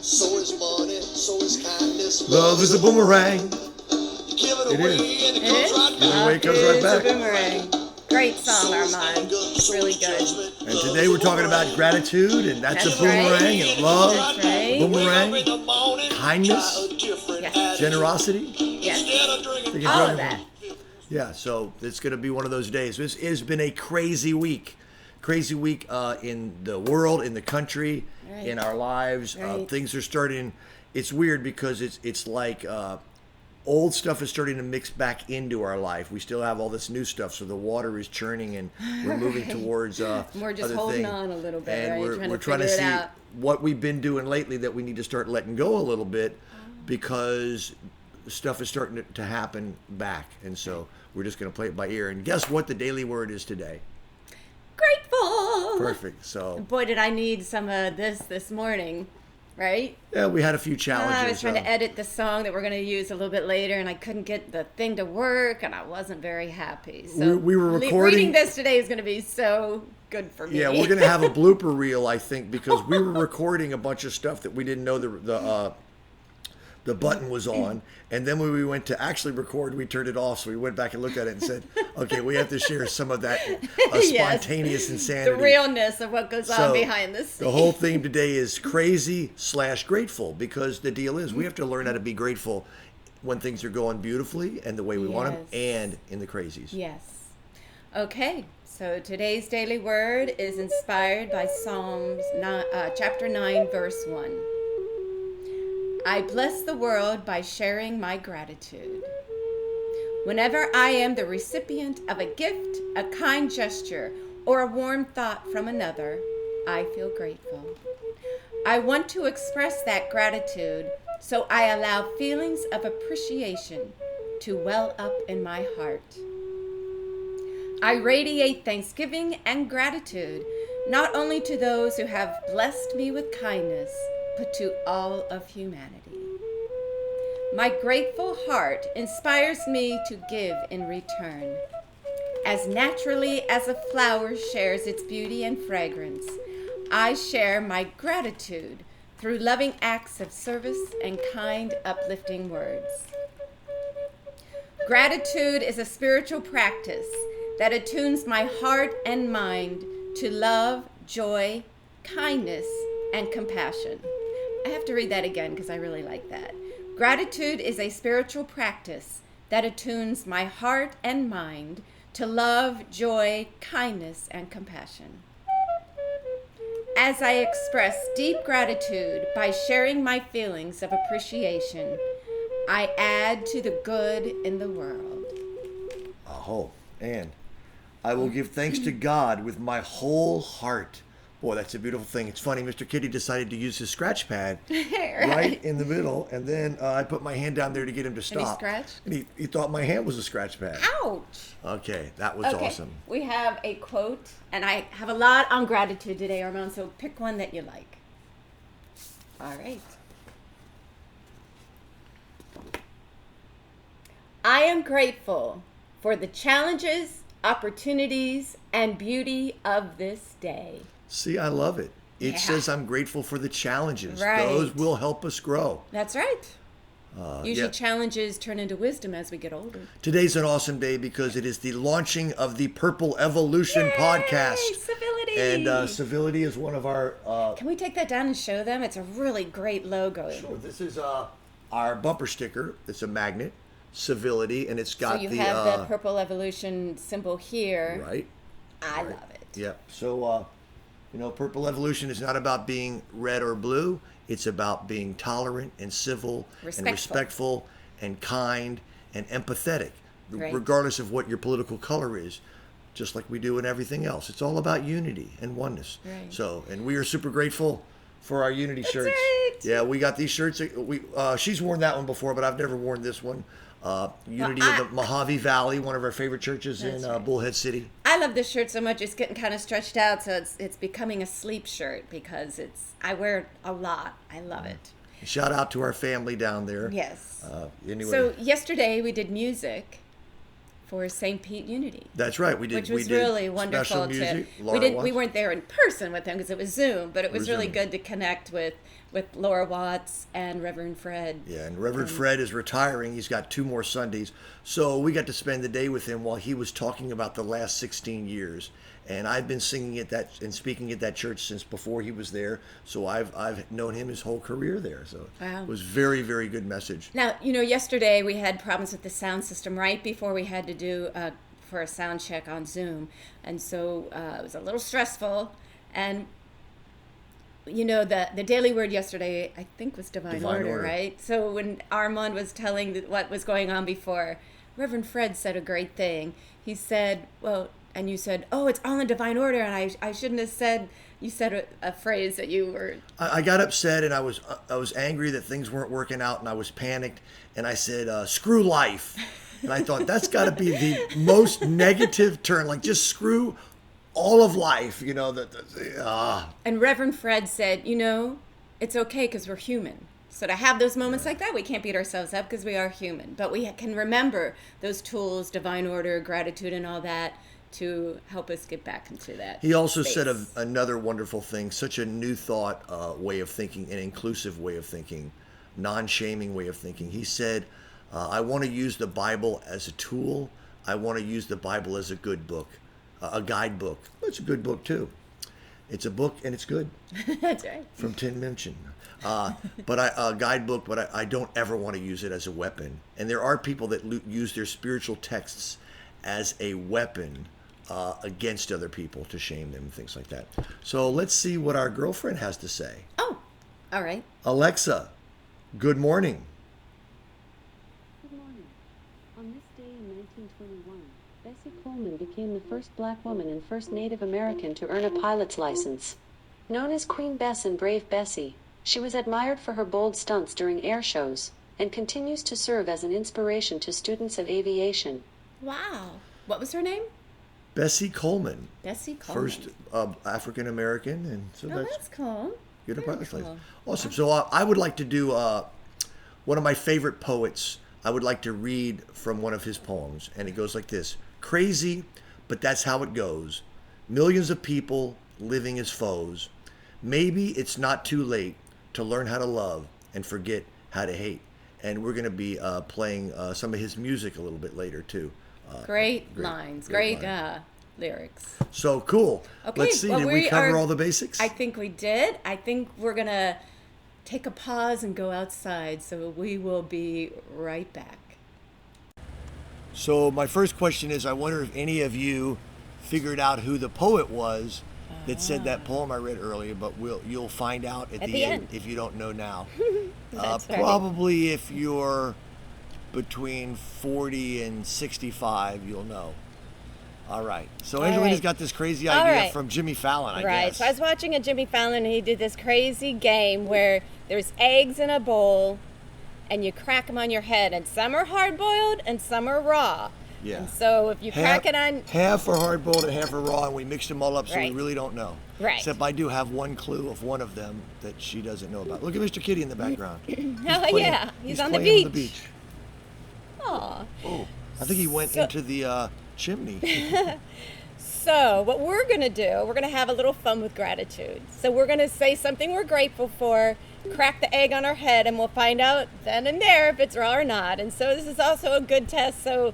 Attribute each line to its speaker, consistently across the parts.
Speaker 1: So is money, so is kindness.
Speaker 2: Love is a boomerang.
Speaker 1: Give it
Speaker 2: It
Speaker 1: away
Speaker 2: is.
Speaker 1: and it
Speaker 3: It
Speaker 1: comes
Speaker 3: is?
Speaker 1: right
Speaker 2: Give it
Speaker 1: back.
Speaker 2: away, it comes right
Speaker 3: It's
Speaker 2: back.
Speaker 3: a boomerang. Great song, Armand. Really good.
Speaker 2: And today we're talking about gratitude, and that's a
Speaker 3: That's right.
Speaker 2: boomerang, and love,
Speaker 3: That's right.
Speaker 2: boomerang, kindness,
Speaker 3: Yes.
Speaker 2: generosity.
Speaker 3: Yes. All of that.
Speaker 2: Yeah, so it's going to be one of those days. This has been a crazy week. Crazy week in the world, in the country,
Speaker 3: Right.
Speaker 2: in our lives.
Speaker 3: Right.
Speaker 2: Things are starting. It's weird because it's like old stuff is starting to mix back into our life. We still have all this new stuff, so the water is churning, and we're moving towards
Speaker 3: We're just
Speaker 2: other
Speaker 3: holding
Speaker 2: thing.
Speaker 3: on a little bit,
Speaker 2: And
Speaker 3: right?
Speaker 2: we're trying to
Speaker 3: figure
Speaker 2: see
Speaker 3: it out.
Speaker 2: what we've been doing lately that we need to start letting go a little bit because stuff is starting to happen back, and so we're just going to play it by ear. And guess what? The daily word is today.
Speaker 3: Grateful.
Speaker 2: Perfect. So
Speaker 3: Boy, did I need some of this morning, right?
Speaker 2: yeah, we had a few challenges.
Speaker 3: I was trying to edit the song that we're going to use a little bit later, and I couldn't get the thing to work, and I wasn't very happy. So
Speaker 2: We were recording-
Speaker 3: reading this today is going to be so good for me.
Speaker 2: Yeah, we're gonna have a blooper reel, I think, because we were recording a bunch of stuff that we didn't know the button was on, and then when we went to actually record, we turned it off. So we went back and looked at it and said, "Okay, we have to share some of that
Speaker 3: Yes.
Speaker 2: spontaneous insanity."
Speaker 3: The realness of what goes on behind the scenes.
Speaker 2: The whole theme today is crazy/grateful, because the deal is we have to learn how to be grateful when things are going beautifully and the way we want them,
Speaker 3: Yes.
Speaker 2: and in the crazies.
Speaker 3: Yes. Okay, so today's daily word is inspired by Psalms chapter 9, verse 1. I bless the world by sharing my gratitude. Whenever I am the recipient of a gift, a kind gesture, or a warm thought from another, I feel grateful. I want to express that gratitude, so I allow feelings of appreciation to well up in my heart. I radiate thanksgiving and gratitude, not only to those who have blessed me with kindness, but to all of humanity. My grateful heart inspires me to give in return. As naturally as a flower shares its beauty and fragrance, I share my gratitude through loving acts of service and kind, uplifting words. Gratitude is a spiritual practice that attunes my heart and mind to love, joy, kindness, and compassion. I have to read that again because I really like that. Gratitude is a spiritual practice that attunes my heart and mind to love, joy, kindness, and compassion. As I express deep gratitude by sharing my feelings of appreciation, I add to the good in the world.
Speaker 2: Oh, and I will give thanks to God with my whole heart. Boy, that's a beautiful thing. It's funny, Mr. Kitty decided to use his scratch pad right in the middle, and then I put my hand down there to get him to stop.
Speaker 3: And he scratched?
Speaker 2: And he thought my hand was a scratch pad.
Speaker 3: Ouch!
Speaker 2: Okay, that was
Speaker 3: Okay,
Speaker 2: awesome.
Speaker 3: we have a quote, and I have a lot on gratitude today, Armand, so pick one that you like. All right. I am grateful for the challenges, opportunities, and beauty of this day.
Speaker 2: See, I love it. It
Speaker 3: Yeah.
Speaker 2: says I'm grateful for the challenges.
Speaker 3: Right.
Speaker 2: Those will help us grow.
Speaker 3: That's right. Usually
Speaker 2: yeah.
Speaker 3: challenges turn into wisdom as we get older.
Speaker 2: Today's an awesome day because it is the launching of the Purple Evolution podcast.
Speaker 3: Civility!
Speaker 2: And civility is one of our...
Speaker 3: Can we take that down and show them? It's a really great logo.
Speaker 2: Sure, this is our bumper sticker. It's a magnet, civility, and it's got
Speaker 3: So you
Speaker 2: the...
Speaker 3: have the Purple Evolution symbol here.
Speaker 2: Right.
Speaker 3: I love it.
Speaker 2: Yeah. So, Purple Evolution is not about being red or blue. It's about being tolerant and civil and respectful and kind and empathetic,
Speaker 3: Right.
Speaker 2: regardless of what your political color is, just like we do in everything else. It's all about unity and oneness.
Speaker 3: Right.
Speaker 2: So, and we are super grateful for our unity shirts.
Speaker 3: right.
Speaker 2: Yeah, we got these shirts. She's worn that one before, but I've never worn this one. Unity of the Mojave Valley, one of our favorite churches in
Speaker 3: right.
Speaker 2: Bullhead City.
Speaker 3: I love this shirt so much. It's getting kind of stretched out, so it's becoming a sleep shirt because I wear it a lot. I love it.
Speaker 2: Shout out to our family down there.
Speaker 3: Yes.
Speaker 2: Anyway.
Speaker 3: So yesterday we did music for St. Pete Unity.
Speaker 2: That's right. We did.
Speaker 3: Which was
Speaker 2: we did
Speaker 3: really wonderful.
Speaker 2: special music. Laura
Speaker 3: We
Speaker 2: Watts.
Speaker 3: weren't there in person with them because it was Zoom, but it was
Speaker 2: We're
Speaker 3: really
Speaker 2: Zooming.
Speaker 3: good to connect with Laura Watts and Reverend Fred.
Speaker 2: Yeah, and Reverend Fred is retiring. He's got 2 more Sundays. So we got to spend the day with him while he was talking about the last 16 years. And I've been singing at that and speaking at that church since before he was there. So I've known him his whole career there. So
Speaker 3: Wow.
Speaker 2: it was very, very good message.
Speaker 3: Now, yesterday we had problems with the sound system right before we had to do for a sound check on Zoom. And so it was a little stressful. And, the daily word yesterday, I think, was divine order, right? So when Armand was telling what was going on before, Reverend Fred said a great thing. He said, well, and you said, oh, it's all in divine order. And I shouldn't have said, you said a phrase that you were...
Speaker 2: I got upset and I was angry that things weren't working out and I was panicked. And I said, screw life. And I thought, that's got to be the most negative turn. Like, just screw all of life,
Speaker 3: And Reverend Fred said, it's okay because we're human. So to have those moments like that, we can't beat ourselves up because we are human. But we can remember those tools, divine order, gratitude, and all that to help us get back into that.
Speaker 2: He also
Speaker 3: space.
Speaker 2: said another wonderful thing, such a new thought way of thinking, an inclusive way of thinking, non-shaming way of thinking. He said, I want to use the Bible as a tool. I want to use the Bible as a good book, a guidebook. It's a good book too. It's a book and it's good.
Speaker 3: That's right.
Speaker 2: From Tin Minchin. But a guidebook, but I don't ever want to use it as a weapon. And there are people that use their spiritual texts as a weapon against other people to shame them and things like that. So let's see what our girlfriend has to say.
Speaker 3: Oh, all right.
Speaker 2: Alexa, good morning.
Speaker 4: Good morning. On this day in 1921, Bessie Coleman became the first black woman and first Native American to earn a pilot's license. Known as Queen Bess and Brave Bessie, she was admired for her bold stunts during air shows and continues to serve as an inspiration to students of aviation.
Speaker 3: Wow. What was her name?
Speaker 2: Bessie Coleman.
Speaker 3: Bessie Coleman.
Speaker 2: First African American, and so
Speaker 3: that's cool.
Speaker 2: get a
Speaker 3: Very
Speaker 2: pilot's
Speaker 3: cool.
Speaker 2: license. Awesome. So I would like to do one of my favorite poets. I would like to read from one of his poems, and it goes like this: crazy, but that's how it goes. Millions of people living as foes. Maybe it's not too late to learn how to love and forget how to hate. And we're going to be playing some of his music a little bit later too.
Speaker 3: Great lines. Great
Speaker 2: line.
Speaker 3: lyrics.
Speaker 2: So cool.
Speaker 3: Okay,
Speaker 2: Let's see.
Speaker 3: well,
Speaker 2: Did we cover all the basics?
Speaker 3: I think we did. I think we're going to take a pause and go outside. So we will be right back.
Speaker 2: So my first question is, I wonder if any of you figured out who the poet was that said that poem I read earlier, but you'll find out at the end if you don't know now.
Speaker 3: That's right.
Speaker 2: Probably if you're between 40 and 65, you'll know. All right. So Angelina's got this crazy idea from Jimmy Fallon, I
Speaker 5: Right.
Speaker 2: guess.
Speaker 5: So I was watching a Jimmy Fallon, and he did this crazy game where there's eggs in a bowl, and you crack them on your head, and some are hard-boiled and some are raw.
Speaker 2: Yeah.
Speaker 5: And so if you crack it on...
Speaker 2: Half are hard-boiled and half are raw, and we mixed them all up, so
Speaker 5: Right.
Speaker 2: we really don't know.
Speaker 5: Right.
Speaker 2: Except I do have one clue of one of them that she doesn't know about. Look at Mr. Kitty in the background.
Speaker 5: yeah, he's on the
Speaker 2: playing on
Speaker 5: beach. Aw.
Speaker 2: Oh, I think he went into the chimney.
Speaker 5: So what we're going to do, we're going to have a little fun with gratitude. So we're going to say something we're grateful for, crack the egg on our head, and we'll find out then and there if it's raw or not. And so this is also a good test. So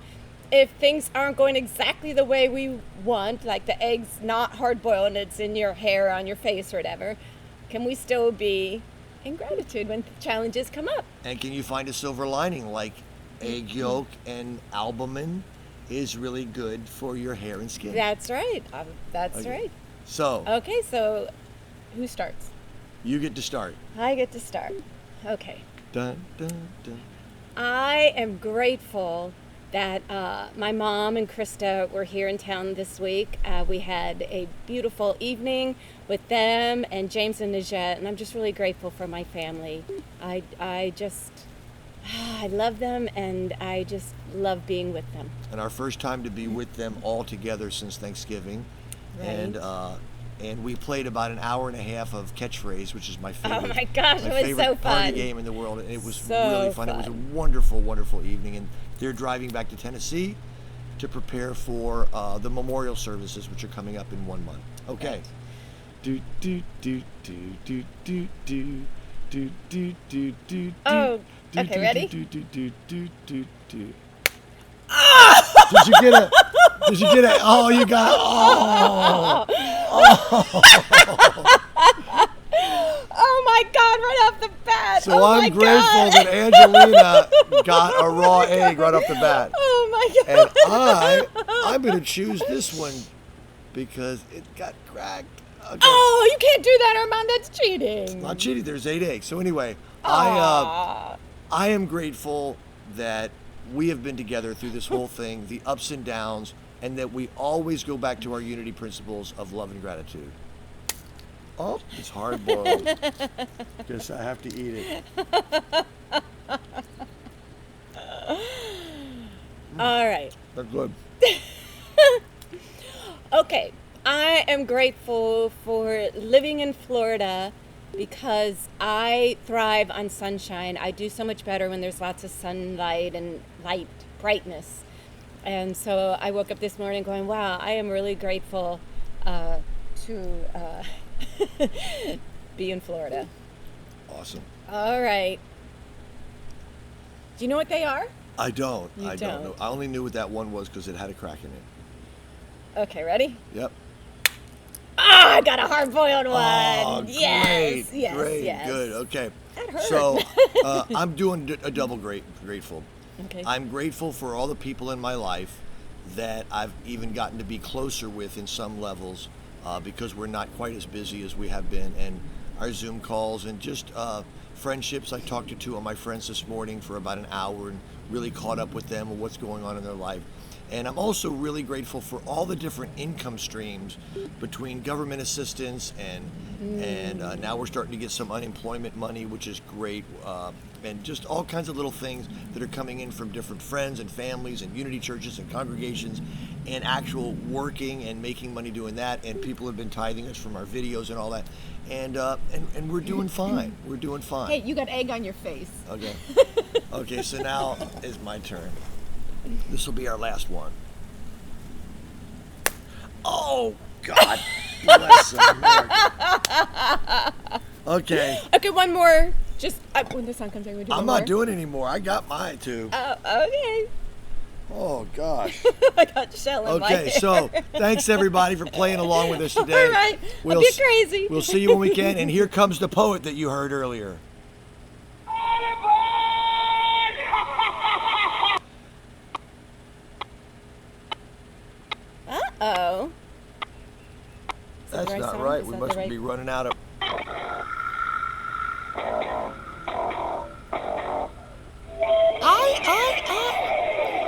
Speaker 5: if things aren't going exactly the way we want, like the egg's not hard-boiled and it's in your hair, on your face or whatever, can we still be in gratitude when challenges come up?
Speaker 2: And can you find a silver lining, like egg yolk and albumin is really good for your hair and skin?
Speaker 5: That's right. That's
Speaker 2: Okay.
Speaker 5: right.
Speaker 2: So
Speaker 5: Okay, so who starts?
Speaker 2: you get to start.
Speaker 5: I get to start. Okay.
Speaker 2: Dun, dun, dun.
Speaker 5: I am grateful that my mom and Krista were here in town this week. We had a beautiful evening with them and James and Najette, and I'm just really grateful for my family. I love them, and I just love being with them.
Speaker 2: And our first time to be with them all together since Thanksgiving.
Speaker 5: Right.
Speaker 2: And we played about an hour and a half of catchphrase, which is my favorite.
Speaker 5: Oh my gosh, it was
Speaker 2: favorite
Speaker 5: so
Speaker 2: party
Speaker 5: fun.
Speaker 2: game in the world. And it was
Speaker 5: So
Speaker 2: really fun. It was a
Speaker 5: fun.
Speaker 2: wonderful, wonderful evening. And they're driving back to Tennessee. to prepare for the memorial services, which are coming up in 1 month. Okay. Do do do do do do do do do do do.
Speaker 5: Oh, okay, ready?
Speaker 2: Do do do do do do. Did you get it? Did you get it? Oh, you got it.
Speaker 5: Oh my God! Right off the bat.
Speaker 2: So I'm grateful that Angelina got a raw egg right off the bat.
Speaker 5: Oh my
Speaker 2: And
Speaker 5: God!
Speaker 2: I'm going to choose this one because it got cracked. Okay.
Speaker 5: Oh, you can't do that, Armand. That's cheating.
Speaker 2: Not cheating. There's 8 eggs. So anyway,
Speaker 5: Aw.
Speaker 2: I am grateful that we have been together through this whole thing, the ups and downs, and that we always go back to our unity principles of love and gratitude. Oh, it's hard boiled. Guess I have to eat it.
Speaker 5: All right.
Speaker 2: That's good.
Speaker 5: Okay. I am grateful for living in Florida because I thrive on sunshine. I do so much better when there's lots of sunlight and light, brightness. And so I woke up this morning going, wow, I am really grateful to be in Florida.
Speaker 2: Awesome.
Speaker 5: All right. Do you know what they are?
Speaker 2: I don't.
Speaker 5: You
Speaker 2: I don't
Speaker 5: don't.
Speaker 2: know. I only knew what that one was because it had a crack in it.
Speaker 5: Okay, ready?
Speaker 2: Yep.
Speaker 5: Ah, I got a hard-boiled one.
Speaker 2: Oh,
Speaker 5: yes,
Speaker 2: great,
Speaker 5: yes,
Speaker 2: great,
Speaker 5: yes.
Speaker 2: good. Okay.
Speaker 5: That hurt.
Speaker 2: So I'm doing a double grateful.
Speaker 5: Okay.
Speaker 2: I'm grateful for all the people in my life that I've even gotten to be closer with in some levels because we're not quite as busy as we have been, and our Zoom calls and just friendships. I talked to 2 of my friends this morning for about an hour and really caught up with them and what's going on in their life. And I'm also really grateful for all the different income streams between government assistance and now we're starting to get some unemployment money, which is great, and just all kinds of little things that are coming in from different friends and families and unity churches and congregations and actual working and making money doing that. And people have been tithing us from our videos and all that. And we're doing fine. We're doing fine.
Speaker 5: Hey, you got egg on your face.
Speaker 2: Okay. Okay, so now is my turn. This will be our last one. Oh, God bless America. Okay.
Speaker 5: Okay, one more. Just when the sun comes in, we do
Speaker 2: I'm
Speaker 5: one
Speaker 2: not
Speaker 5: more.
Speaker 2: doing it anymore. I got mine too.
Speaker 5: Okay.
Speaker 2: Oh, gosh.
Speaker 5: I got shell in my
Speaker 2: Okay,
Speaker 5: hair.
Speaker 2: so thanks everybody for playing along with us today.
Speaker 5: All right. I'll be crazy.
Speaker 2: We'll see you when we can. And here comes the poet that you heard earlier.
Speaker 5: Uh-oh.
Speaker 2: That's
Speaker 5: right
Speaker 2: not
Speaker 5: song?
Speaker 2: right.
Speaker 5: Is
Speaker 2: We
Speaker 5: that
Speaker 2: must
Speaker 5: the right-
Speaker 2: be running out of.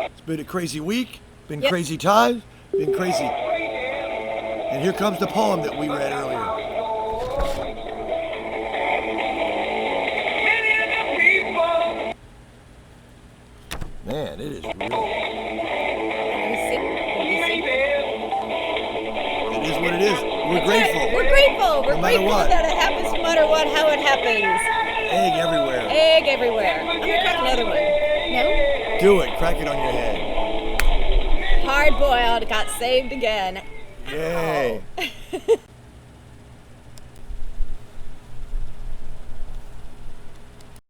Speaker 2: It's been a crazy week, been
Speaker 5: Yep.
Speaker 2: crazy times, been crazy. And here comes the poem that we read earlier. Man, it is real.
Speaker 5: Let me see.
Speaker 2: It is what it is. We're grateful.
Speaker 5: We're grateful. We're
Speaker 2: No matter
Speaker 5: grateful
Speaker 2: what.
Speaker 5: that it happens no matter what, how it happens.
Speaker 2: Egg everywhere.
Speaker 5: Egg everywhere. I'm gonna crack another one. No?
Speaker 2: Do it. Crack it on your head.
Speaker 5: Hard boiled. Got saved again.
Speaker 2: Yay.